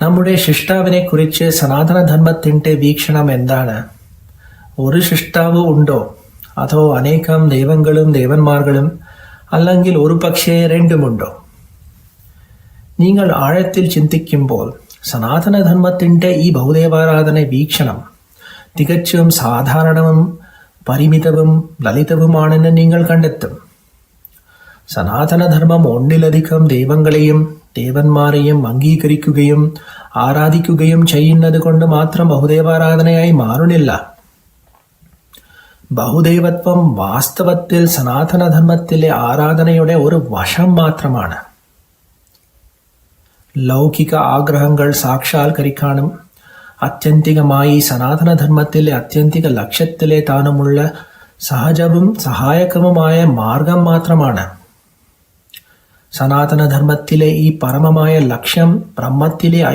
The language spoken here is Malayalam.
നമ്മുടെ സൃഷ്ടാവിനെ കുറിച്ച് സനാതനധർമ്മത്തിന്റെ വീക്ഷണം എന്താണ്? ഒരു സൃഷ്ടാവ് ഉണ്ടോ, അതോ അനേകം ദൈവങ്ങളും ദേവന്മാர்களுം, അല്ലെങ്കിൽ ഒരു പക്ഷേ രണ്ടുമുണ്ടോ? നിങ്ങൾ ആഴത്തിൽ ചിന്തിക്കുമ്പോൾ സനാതനധർമ്മത്തിന്റെ ഈ ബഹുദേവാരാധന വീക്ഷണം തികച്ചും സാധാരണവും പരിമിതവും ലളിതവുമാണെന്ന് നിങ്ങൾ കണ്ടെത്തും. സനാതനധർമ്മം ഒന്നിലധികം ദൈവങ്ങളെയും ദേവന്മാരെയും അംഗീകരിക്കുകയും ആരാധിക്കുകയും ചെയ്യുന്നത് കൊണ്ട് മാത്രം ബഹുദേവാരാധനയായി മാറുന്നില്ല. ബഹുദൈവത്വം വാസ്തവത്തിൽ സനാതനധർമ്മത്തിലെ ആരാധനയുടെ ഒരു വശം മാത്രമാണ്. ലൗകിക ആഗ്രഹങ്ങൾ സാക്ഷാത്കരിക്കാനും ആത്യന്തികമായി സനാതനധർമ്മത്തിലെ ആത്യന്തിക ലക്ഷ്യത്തിലെത്താനുമുള്ള സഹജവും സഹായകവുമായ മാർഗം മാത്രമാണ്. സനാതനധർമ്മത്തിലെ ഈ പരമമായ ലക്ഷ്യം ബ്രഹ്മത്തിലെ